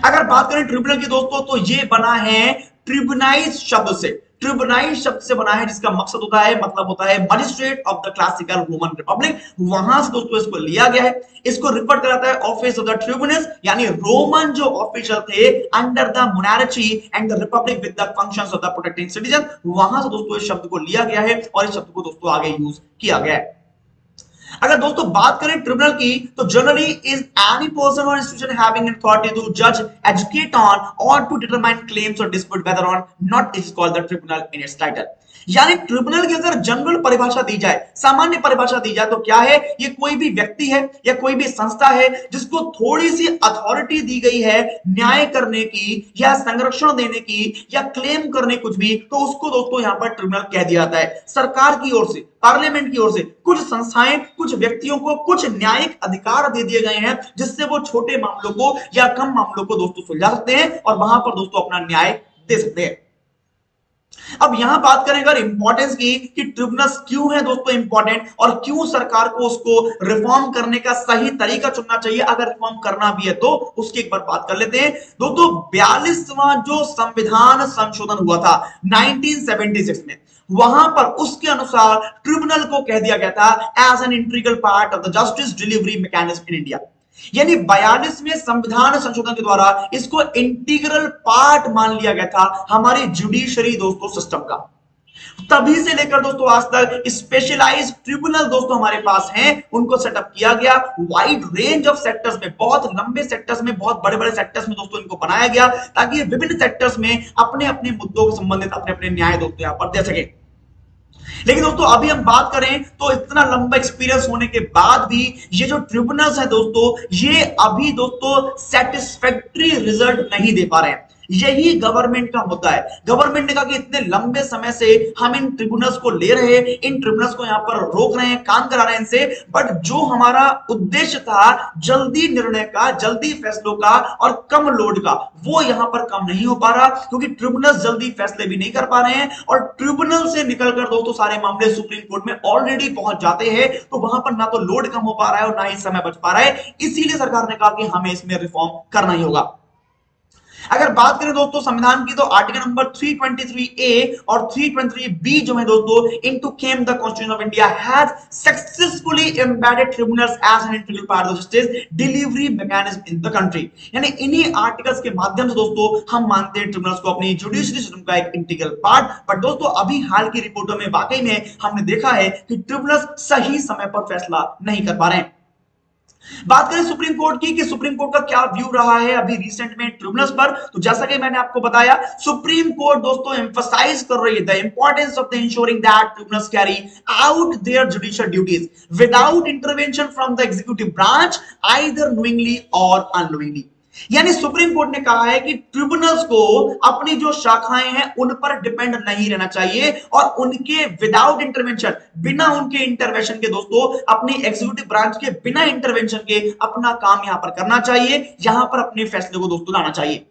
अगर बात करें ट्रिब्यूनल की दोस्तों, तो ये बना है ट्रिब्यूनाइज शब्द से। ट्रिब्यूनाइज शब्द से बना है जिसका मकसद होता है, मतलब होता है magistrate of the classical Roman Republic, वहां से दोस्तों इसको लिया गया है। इसको रिफर कराता है ऑफिस ऑफ द ट्रिब्यूनस, यानी रोमन जो ऑफिशियल थे under the monarchy and the Republic with the functions of the protecting citizen, वहां से दोस्तों इस शब्द को लिया गया है और इस शब्द को दोस्तों आगे यूज किया गया है। अगर दोस्तों बात करें ट्रिब्यूनल की, तो जनरली इज एनी पर्सन और institution having an authority to जज, एजुकेट ऑन और टू डिटरमाइन क्लेम्स और dispute whether or not is called the tribunal in its title. यानी ट्रिब्यूनल की अगर जनरल परिभाषा दी जाए, सामान्य परिभाषा दी जाए, तो क्या है, ये कोई भी व्यक्ति है या कोई भी संस्था है जिसको थोड़ी सी अथॉरिटी दी गई है न्याय करने की या संरक्षण देने की या क्लेम करने कुछ भी, तो उसको दोस्तों यहां पर ट्रिब्यूनल कह दिया जाता है। सरकार की ओर से, पार्लियामेंट की ओर से कुछ संस्थाएं कुछ व्यक्तियों को कुछ न्यायिक अधिकार दे दिए गए हैं जिससे वो छोटे मामलों को या कम मामलों को दोस्तों सुलझा सकते हैं और वहां पर दोस्तों अपना न्याय दे सकते हैं। अब यहां बात करें अगर इंपॉर्टेंस की कि ट्रिब्यूनल्स क्यों है दोस्तों इंपॉर्टेंट और क्यों सरकार को उसको रिफॉर्म करने का सही तरीका चुनना चाहिए, अगर रिफॉर्म करना भी है तो उसकी एक बार बात कर लेते हैं। दोस्तों 42वां जो संविधान संशोधन हुआ था 1976 में, वहां पर उसके अनुसार ट्रिब्यूनल को कह दिया गया था as an integral part of the justice delivery mechanism in India. यानी 42वें संविधान संशोधन के द्वारा इसको इंटीग्रल पार्ट मान लिया गया था हमारी जुडिशरी दोस्तों सिस्टम का। तभी से लेकर दोस्तों आज तक स्पेशलाइज्ड ट्रिब्यूनल दोस्तों हमारे पास हैं, उनको सेटअप किया गया वाइड रेंज ऑफ सेक्टर्स में, बहुत लंबे सेक्टर्स में, बहुत बड़े बड़े सेक्टर्स में दोस्तों इनको बनाया गया ताकि विभिन्न सेक्टर्स में अपने अपने मुद्दों से संबंधित अपने अपने न्याय दोस्तों यहां पर दे सके। लेकिन दोस्तों अभी हम बात करें तो इतना लंबा एक्सपीरियंस होने के बाद भी ये जो ट्रिब्यूनल्स है दोस्तों, ये अभी दोस्तों सेटिस्फैक्टरी रिजल्ट नहीं दे पा रहे हैं। यही गवर्नमेंट का मुद्दा है। गवर्नमेंट ने कहा कि इतने लंबे समय से हम इन ट्रिब्यूनल्स को ले रहे हैं, इन ट्रिब्यूनल्स को यहां पर रोक रहे हैं, काम करा रहे हैं इनसे, बट जो हमारा उद्देश्य था जल्दी निर्णय का, जल्दी फैसलों का और कम लोड का, वो यहां पर कम नहीं हो पा रहा क्योंकि ट्रिब्यूनल्स जल्दी फैसले भी नहीं कर पा रहे हैं और ट्रिब्यूनल से निकलकर दोस्तों सारे मामले सुप्रीम कोर्ट में ऑलरेडी पहुंच जाते हैं, तो वहां पर ना तो लोड कम हो पा रहा है और ना ही समय बच पा रहा है। इसीलिए सरकार ने कहा कि हमें इसमें रिफॉर्म करना ही होगा। अगर बात करें दोस्तों संविधान की, तो आर्टिकल नंबर 323A और 323B जो है दोस्तों, into came the constitution of India has successfully embedded tribunals as an integral part of justice delivery mechanism in the country. यानी इन्हीं आर्टिकल्स के माध्यम से दोस्तों हम मानते हैं ट्रिब्यूनल्स को अपनी जुडिशरी सिस्टम का एक इंटीग्रल पार्ट। बट दोस्तों अभी हाल की रिपोर्टों में वाकई में हमने देखा है कि ट्रिब्यूनल्स सही समय पर फैसला नहीं कर पा रहे हैं। बात करें सुप्रीम कोर्ट की कि सुप्रीम कोर्ट का क्या व्यू रहा है अभी रिसेंट में ट्रिब्यूनल्स पर, तो जैसा कि मैंने आपको बताया, सुप्रीम कोर्ट दोस्तों एम्फसाइज कर रही है the importance of the ensuring that tribunals carry out their judicial duties without intervention from the executive branch either knowingly और अननोइंगली। यानी सुप्रीम कोर्ट ने कहा है कि ट्रिब्यूनल्स को अपनी जो शाखाएं हैं उन पर डिपेंड नहीं रहना चाहिए और उनके विदाउट इंटरवेंशन, बिना उनके इंटरवेंशन के दोस्तों, अपनी एग्जीक्यूटिव ब्रांच के बिना इंटरवेंशन के अपना काम यहां पर करना चाहिए, यहां पर अपने फैसले को दोस्तों लाना चाहिए।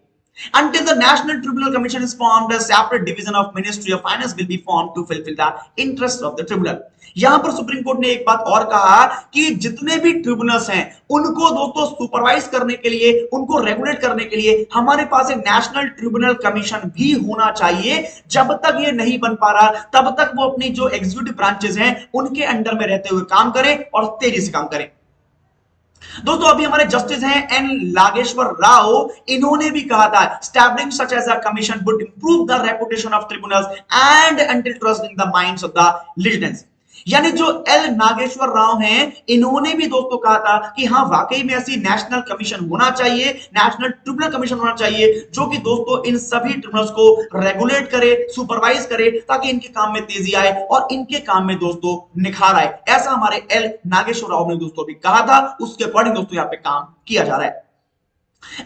Until the National Tribunal Commission is formed, a separate division of Ministry of Finance will be formed to fulfill the interests of the tribunal. यहां पर सुप्रीम कोर्ट ने एक बात और कहा कि जितने भी ट्रिब्यूनल्स हैं उनको दोस्तों सुपरवाइज करने के लिए, उनको रेगुलेट करने के लिए हमारे पास एक नेशनल ट्रिब्यूनल कमीशन भी होना चाहिए। जब तक ये नहीं बन पा रहा तब तक वो अपनी जो एग्जीक्यूटिव ब्रांचेस हैं उनके अंडर में रहते हुए काम करें और तेजी से काम करें। दोस्तों अभी हमारे जस्टिस हैं एन नागेश्वर राव, इन्होंने भी कहा था establishing such as a commission would improve the reputation of tribunals and instil trust in the minds of the litigants. यानी जो एल नागेश्वर राव हैं, इन्होंने भी दोस्तों कहा था कि हाँ वाकई में ऐसी नेशनल कमीशन होना चाहिए, नेशनल ट्रिब्यूनल कमीशन होना चाहिए जो कि दोस्तों इन सभी ट्रिब्यूनल्स को रेगुलेट करे, सुपरवाइज करे, ताकि इनके काम में तेजी आए और इनके काम में दोस्तों निखार आए। ऐसा हमारे एल नागेश्वर राव ने दोस्तों भी कहा था, उसके अकॉर्डिंग दोस्तों यहां पे काम किया जा रहा है।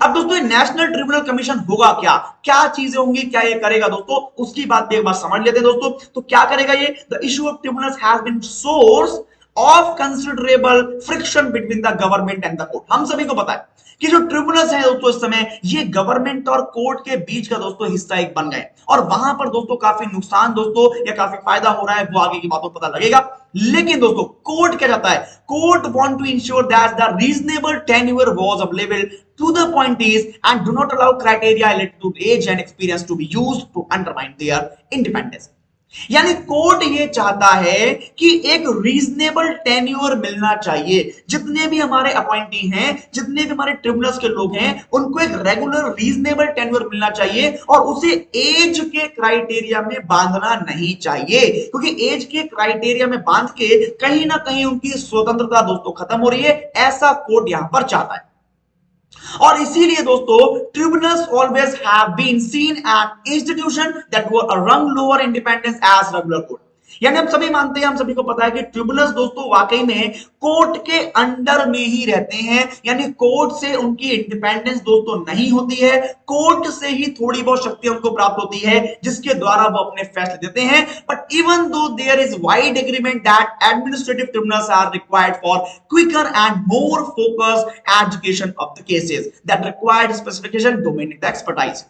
अब दोस्तों नेशनल ट्रिब्यूनल कमीशन होगा क्या, क्या चीजें होंगी, क्या ये करेगा दोस्तों, उसकी बात भी एक बार समझ लेते हैं दोस्तों। तो क्या करेगा ये, the issue of tribunals has been source of considerable friction between the government and the court. हम सभी को पता है कि जो ट्रिब्यूनल्स हैं दोस्तों इस समय ये गवर्नमेंट और कोर्ट के बीच का दोस्तों हिस्सा एक बन गए, और वहां पर दोस्तों काफी नुकसान दोस्तों या काफी फायदा हो रहा है वो आगे की बातों पता लगेगा। लेकिन दोस्तों कोर्ट क्या चाहता है, court want to ensure that the reasonable tenure was available to the appointees and do not allow criteria related to age and experience to be used to undermine their independence। यानी court ये चाहता है कि एक reasonable tenure मिलना चाहिए, जितने भी हमारे अपॉइंटी हैं, जितने भी हमारे ट्रिब्यूनल्स के लोग हैं, उनको एक रेगुलर रीजनेबल टेन्योर मिलना चाहिए, और उसे एज के क्राइटेरिया में बांधना नहीं चाहिए, क्योंकि एज के क्राइटेरिया में बांध के कहीं ना कहीं उनकी स्वतंत्रता दोस्तों खत्म हो रही है, ऐसा कोर्ट यहां पर चाहता है। और इसीलिए दोस्तों tribunals always have been seen as institution that were a rung lower independence as regular court. यानी हम सभी मानते हैं, हम सभी को पता है कि ट्रिब्यूनल्स दोस्तों वाकई में कोर्ट के अंडर में ही रहते हैं, यानी कोर्ट से उनकी इंडिपेंडेंस दोस्तों नहीं होती है, कोर्ट से ही थोड़ी बहुत शक्ति उनको प्राप्त होती है जिसके द्वारा वो अपने फैसले देते हैं। But even though there is wide agreement that administrative tribunals are required for quicker and more focused adjudication of the cases that required specification domain expertise.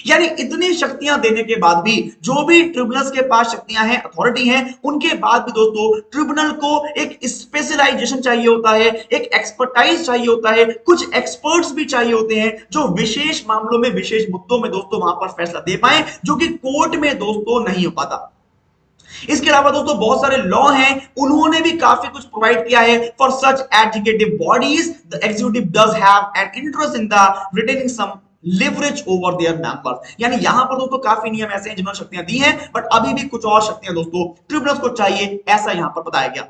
यानी इतनी शक्तियां देने के बाद भी, जो भी ट्रिब्यूनल्स के पास शक्तियां हैं, अथॉरिटी हैं, उनके बाद भी दोस्तों ट्रिब्यूनल को एक स्पेशलाइजेशन चाहिए होता है, एक एक्सपर्टाइज चाहिए होता है, कुछ एक्सपर्ट्स भी चाहिए होते हैं जो विशेष मामलों में, विशेष मुद्दों में दोस्तों वहां पर फैसला दे पाए, जो कि कोर्ट में दोस्तों नहीं हो पाता। इसके अलावा दोस्तों बहुत सारे लॉ हैं, उन्होंने भी काफी कुछ प्रोवाइड किया है for such adjudicative bodies. The executive does have an interest in the retaining some leverage over their members. यानी यहां पर दोस्तों काफी नियम ऐसे हैं जिन्होंने शक्तियां दी हैं, बट अभी भी कुछ और शक्तियां दोस्तों ट्रिब्यूनल्स को चाहिए, ऐसा यहां पर बताया गया।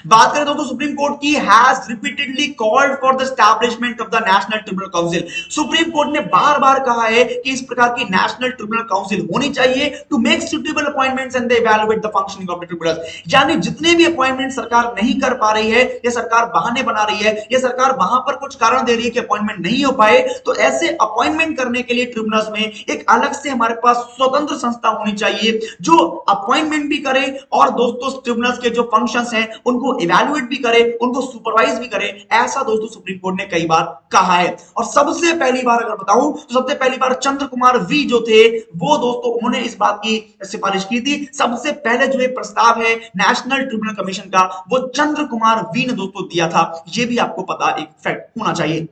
बात करें दोस्तों सुप्रीम कोर्ट की, has repeatedly called for the establishment of the national tribunal council. Supreme court ने बार बार कहा है कि इस प्रकार की नेशनल ट्रिब्यूनल काउंसिल होनी चाहिए to make suitable appointments and evaluate the functioning of the tribunals. यानी जितने भी अपॉइंटमेंट सरकार नहीं कर पा रही है, या सरकार बहाने बना रही है, या सरकार वहां पर कुछ कारण दे रही है कि अपॉइंटमेंट नहीं हो पाए, तो ऐसे अपॉइंटमेंट करने के लिए ट्रिब्यूनल्स में एक अलग से हमारे पास स्वतंत्र संस्था होनी चाहिए जो अपॉइंटमेंट भी करे, और दोस्तों ट्रिब्यूनल्स के जो फंक्शंस हैं उनको इवैल्यूएट भी करे, उनको सुपरवाइज भी करे, ऐसा दोस्तों सुप्रीम कोर्ट ने कई बार कहा है। और सबसे पहली बार अगर बताऊं तो सबसे पहली बार चंद्र कुमार वी जो थे वो दोस्तों उन्होंने इस बात की सिफारिश की थी। सबसे पहले जो ये प्रस्ताव है नेशनल ट्रिब्यूनल कमीशन का वो चंद्र कुमार वी ने दोस्तों दिया था, ये भी आपको पता एक फैक्ट होना चाहिए।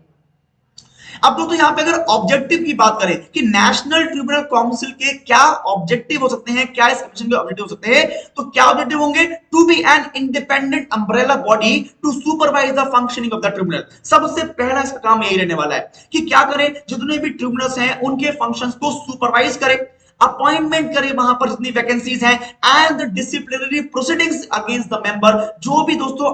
अब दोस्तों यहां पे अगर ऑब्जेक्टिव की बात करें कि नेशनल ट्रिब्यूनल काउंसिल के क्या ऑब्जेक्टिव हो सकते हैं, क्या इस कमीशन के ऑब्जेक्टिव हो सकते हैं, तो क्या ऑब्जेक्टिव होंगे, to be an independent umbrella body to supervise the functioning of the tribunal. सबसे पहला इसका काम यही रहने वाला है कि क्या करें, जितने भी ट्रिब्यूनल्स हैं उनके फंक्शंस को सुपरवाइज करें, अपॉइंटमेंट करे वहां पर जितनी वैकेंसीज हैं, and the disciplinary proceedings against the member, जो भी दोस्तों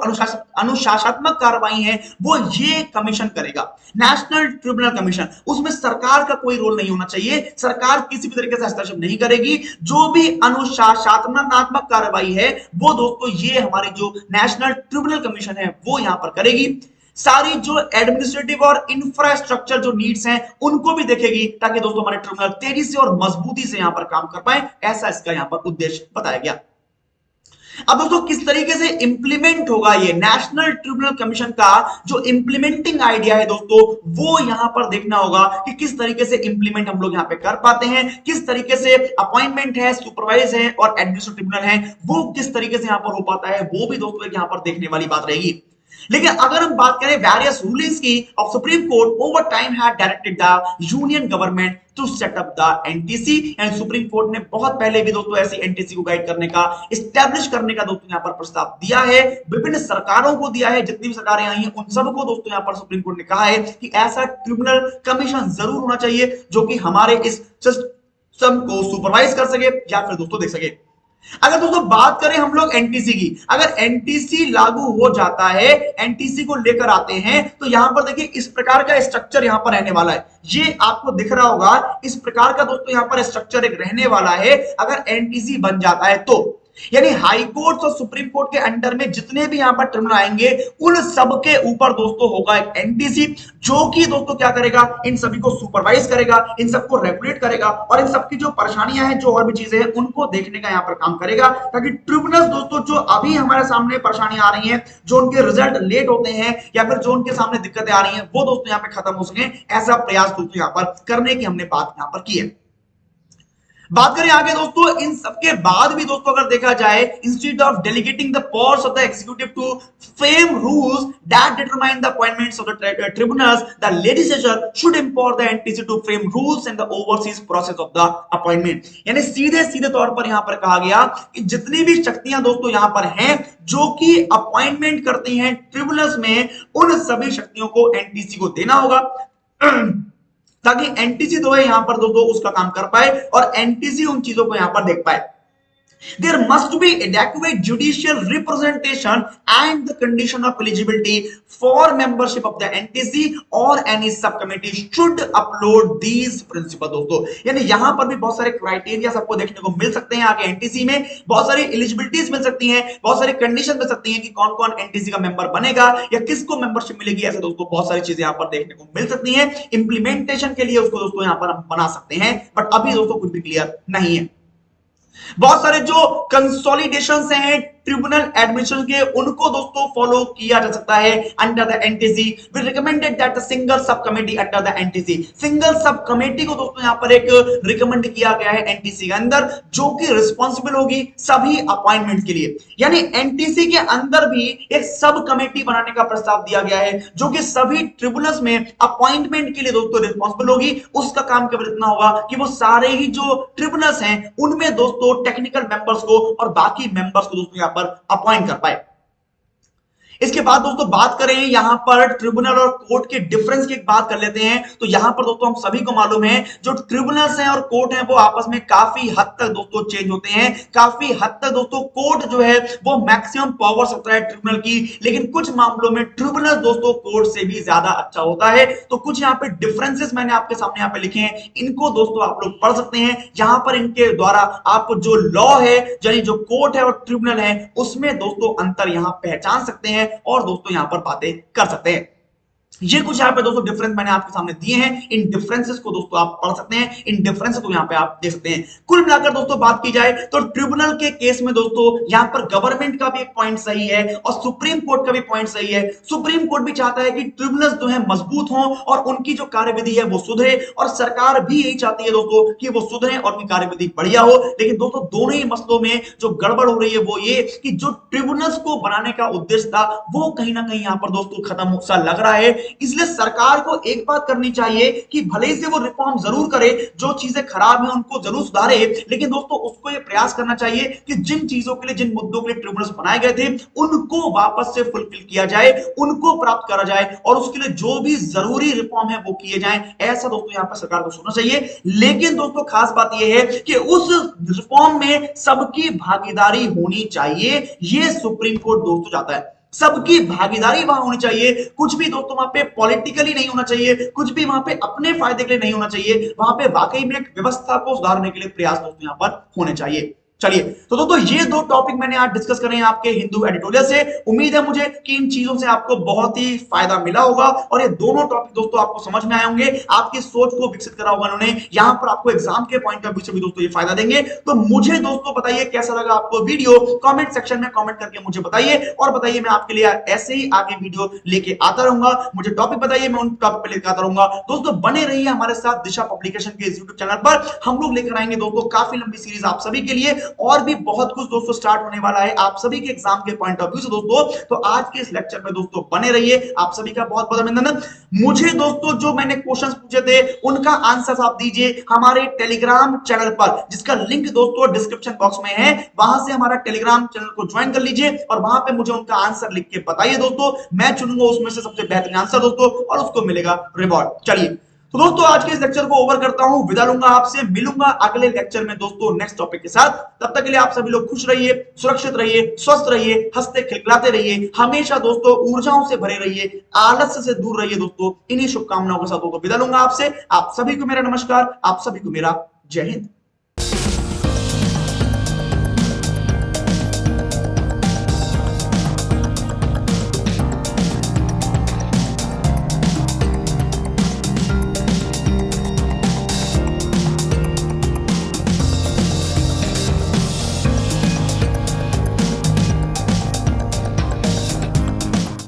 अनुशासनात्मक कार्रवाई है वो ये कमीशन करेगा। नेशनल ट्रिब्यूनल कमीशन, उसमें सरकार का कोई रोल नहीं होना चाहिए, सरकार किसी भी तरीके से हस्तक्षेप नहीं करेगी, जो भी अनुशासनात्मक कार्रवाई है वो दोस्तों ये हमारी जो नेशनल ट्रिब्यूनल कमीशन है वो यहां पर करेगी। सारी जो एडमिनिस्ट्रेटिव और इंफ्रास्ट्रक्चर जो नीड्स हैं उनको भी देखेगी, ताकि दोस्तों हमारे ट्रिब्यूनल तेजी से और मजबूती से यहां पर काम कर पाए, ऐसा इसका यहां पर उद्देश्य बताया गया। अब दोस्तों किस तरीके से इंप्लीमेंट होगा ये नेशनल ट्रिब्यूनल कमीशन का जो इंप्लीमेंटिंग आइडिया है दोस्तों, वो यहां पर देखना होगा कि किस तरीके से इंप्लीमेंट हम लोग यहां पे कर पाते हैं, किस तरीके से अपॉइंटमेंट है, सुपरवाइज है और एडमिनिस्ट्रेटिव ट्रिब्यूनल है वो किस तरीके से यहां पर हो पाता है, वो भी दोस्तों यहां पर देखने वाली बात रहेगी। लेकिन अगर हम बात करें वेरियस रूलिंग्स की of Supreme Court over time had directed the union government to set up the NTC, and Supreme court ने बहुत पहले भी दोस्तों ऐसी एनटीसी को गाइड करने का, एस्टैब्लिश करने का दोस्तों यहां पर प्रस्ताव दिया है, विभिन्न सरकारों को दिया है, जितनी भी सरकारें आई हैं उन सबको दोस्तों यहां पर सुप्रीम कोर्ट ने कहा है कि ऐसा ट्रिब्यूनल कमीशन जरूर होना चाहिए जो कि हमारे इस सिस्टम को सुपरवाइज कर सके या फिर दोस्तों देख सके। अगर दोस्तों बात करें हम लोग एनटीसी की, अगर एनटीसी लागू हो जाता है, एनटीसी को लेकर आते हैं, तो यहां पर देखिए इस प्रकार का स्ट्रक्चर यहां पर रहने वाला है, ये आपको दिख रहा होगा, इस प्रकार का दोस्तों यहां पर स्ट्रक्चर एक रहने वाला है। अगर एनटीसी बन जाता है तो यानी हाई कोर्ट और सुप्रीम कोर्ट के अंडर में जितने भी यहां पर ट्रिब्यूनल आएंगे उन सब के ऊपर दोस्तों होगा एक एनटीसी, जो कि दोस्तों क्या करेगा, इन सभी को सुपरवाइज करेगा, इन सबको रेगुलेट करेगा और इन सबकी जो परेशानियां हैं, जो और भी चीजें हैं, उनको देखने का यहां पर काम करेगा, ताकि ट्रिब्यूनल दोस्तों जो अभी हमारे सामने परेशानियां आ रही हैं, जो उनके रिजल्ट लेट होते हैं या फिर जो उनके सामने दिक्कतें आ रही हैं, वो दोस्तों यहां पर खत्म हो सके, ऐसा प्रयास दोस्तों यहां पर करने की हमने बात यहां पर की है। बात करें आगे दोस्तों, इन सबके बाद भी दोस्तों अगर देखा जाए, institute of delegating the powers of the executive to frame rules that determine the appointments of the tribunals, the legislature should empower the NTC to frame rules and the overseas process of the appointment. यानी सीधे सीधे तौर पर यहां पर कहा गया कि जितनी भी शक्तियां दोस्तों यहां पर हैं जो कि अपॉइंटमेंट करती हैं ट्रिब्यूनल्स में, उन सभी शक्तियों को एनटीसी को देना होगा ताकि एनटीसी जो है यहां पर दोस्तों उसका काम कर पाए और एनटीसी उन चीजों को यहां पर देख पाए। There must be adequate judicial representation and the condition of eligibility for membership of the NTC or any subcommittee should upload these principles। दोस्तों यानी यहां पर भी बहुत सारे क्राइटेरिया आपको देखने को मिल सकते हैं आगे एनटीसी में, बहुत सारी एलिजिबिलिटीज मिल सकती हैं, बहुत सारी कंडीशन मिल सकती हैं कि कौन कौन एनटीसी का मेंबर बनेगा या किसको मेंबरशिप मिलेगी, ऐसे दोस्तों बहुत सारी चीजें यहां पर देखने को मिल सकती हैं। इंप्लीमेंटेशन के लिए उसको दोस्तों यहां पर हम बना सकते हैं, बट अभी दोस्तों कुछ भी क्लियर नहीं है। बहुत सारे जो कंसोलिडेशन हैं ट्रिब्यूनल एडमिनिस्ट्रेशन के, उनको दोस्तों फॉलो किया जा सकता है under the NTC. We recommended that the single sub committee under the NTC, single sub committee को दोस्तों यहां पर एक रिकमेंड किया गया है एनटीसी के अंदर, जो कि रिस्पांसिबल होगी सभी अपॉइंटमेंट के लिए। यानी एनटीसी के अंदर भी एक सब कमेटी बनाने का प्रस्ताव दिया गया है, जो कि सभी ट्रिब्यूनल्स में अपॉइंटमेंट के लिए दोस्तों रिस्पांसिबल होगी। उसका काम केवल इतना होगा कि वो सारे ही जो ट्रिब्यूनल्स हैं उनमें दोस्तों टेक्निकल मेंबर्स को और बाकी मेंबर्स को दोस्तों पर अपॉइंट कर पाए। इसके बाद दोस्तों बात करें यहां पर ट्रिब्यूनल और कोर्ट के डिफरेंस की बात कर लेते हैं। तो यहां पर दोस्तों हम सभी को मालूम है जो ट्रिब्यूनल्स हैं और कोर्ट हैं वो आपस में काफी हद तक दोस्तों चेंज होते हैं, काफी हद तक दोस्तों कोर्ट जो है वो मैक्सिमम पावर्स रखता है ट्रिब्यूनल की, लेकिन कुछ मामलों में ट्रिब्यूनल दोस्तों कोर्ट से भी ज्यादा अच्छा होता है। तो कुछ यहां पे डिफरेंसेस मैंने आपके सामने यहां पे लिखे हैं, इनको दोस्तों आप लोग पढ़ सकते हैं। यहां पर इनके द्वारा आप जो लॉ है, यानी जो कोर्ट है और ट्रिब्यूनल है, उसमें दोस्तों अंतर यहां पहचान सकते हैं और दोस्तों यहां पर बातें कर सकते हैं। ये कुछ यहां पे दोस्तों डिफरेंस मैंने आपके सामने दिए हैं, इन डिफरेंसेस को दोस्तों आप पढ़ सकते हैं, इन डिफरेंसेस को यहां पे आप देख सकते हैं। कुल मिलाकर दोस्तों बात की जाए तो ट्रिब्यूनल के केस में दोस्तों यहां पर गवर्नमेंट का भी एक पॉइंट सही है और सुप्रीम कोर्ट का भी पॉइंट सही है। सुप्रीम कोर्ट भी चाहता है कि ट्रिब्यूनल्स जो है मजबूत हों और उनकी जो कार्यविधि है वो सुधरे, और सरकार भी यही चाहती है दोस्तों कि वो सुधरे और उनकी कार्यविधि बढ़िया हो। लेकिन दोस्तों दोनों ही मसलों में जो गड़बड़ हो रही है वो ये कि जो ट्रिब्यूनल्स को बनाने का उद्देश्य था वो कहीं ना कहीं यहां पर दोस्तों खत्म सा लग रहा है। इसलिए सरकार को एक बात करनी चाहिए कि भले ही से वो रिफॉर्म जरूर करे, जो चीजें खराब हैं उनको जरूर सुधारे, लेकिन दोस्तों उसको ये प्रयास करना चाहिए कि जिन चीजों के लिए, जिन मुद्दों के लिए ट्रिब्यूनल्स बनाए गए थे उनको वापस से फुलफिल किया जाए, उनको प्राप्त करा जाए और उसके लिए जो भी जरूरी रिफॉर्म है वो किए जाएं। ऐसा दोस्तों यहां पर सरकार को सोचना चाहिए। लेकिन दोस्तों खास बात यह है कि उस रिफॉर्म में सबकी भागीदारी होनी चाहिए, ये सुप्रीम कोर्ट दोस्तों चाहता है। सबकी भागीदारी वहां होनी चाहिए, कुछ भी दोस्तों वहां पे पॉलिटिकली नहीं होना चाहिए, कुछ भी वहां पे अपने फायदे के लिए नहीं होना चाहिए, वहां पे वाकई में एक व्यवस्था को सुधारने के लिए प्रयास दोस्तों यहां पर होने चाहिए। चलिए तो दोस्तों ये दो टॉपिक मैंने आज डिस्कस करे हैं आपके हिंदू एडिटोरियल से। उम्मीद है मुझे कि इन चीजों से आपको बहुत ही फायदा मिला होगा और ये दोनों टॉपिक दोस्तों आपको समझ में आए होंगे, आपकी सोच को विकसित करा होगा उन्होंने। यहां पर आपको एग्जाम के पॉइंट ऑफ व्यू से भी दोस्तों ये फायदा देंगे। तो मुझे दोस्तों बताइए कैसा लगा आपको वीडियो, कमेंट सेक्शन में कमेंट करके मुझे बताइए, और बताइए मैं आपके लिए ऐसे ही आगे वीडियो लेके आता रहूंगा। मुझे टॉपिक बताइए, मैं उन टॉपिक पे लेकर आता रहूंगा। दोस्तों बने रहिए हमारे साथ दिशा पब्लिकेशन के यूट्यूब चैनल पर, हम लोग लेकर आएंगे दोस्तों काफी लंबी सीरीज आप सभी के लिए, और भी बहुत कुछ दोस्तों स्टार्ट होने वाला है आप सभी के एग्जाम के पॉइंट ऑफ व्यू से दोस्तों। तो आज के इस लेक्चर में दोस्तों बने रहिए, आप सभी का बहुत बहुत अभिनंदन। मुझे दोस्तों जो मैंने क्वेश्चंस पूछे थे उनका आंसर आप दीजिए हमारे टेलीग्राम चैनल पर, जिसका लिंक दोस्तों डिस्क्रिप्शन बॉक्स में है। वहां से हमारा टेलीग्राम चैनल को ज्वाइन कर लीजिए और वहां पे मुझे उनका आंसर लिख के बताइए दोस्तों, मैं चुनूंगा उसमें से सबसे बेहतरीन आंसर दोस्तों और उसको मिलेगा रिवॉर्ड। चलिए तो दोस्तों आज के इस लेक्चर को ओवर करता हूं, विदा लूंगा आपसे, मिलूंगा अगले लेक्चर में दोस्तों नेक्स्ट टॉपिक के साथ। तब तक के लिए आप सभी लोग खुश रहिए, सुरक्षित रहिए, स्वस्थ रहिए, हंसते खिलखिलाते रहिए, हमेशा दोस्तों ऊर्जाओं से भरे रहिए, आलस्य से दूर रहिए दोस्तों। इन्हीं शुभकामनाओं के साथ दोस्तों विदा लूंगा आपसे। आप सभी को मेरा नमस्कार, आप सभी को मेरा जय हिंद।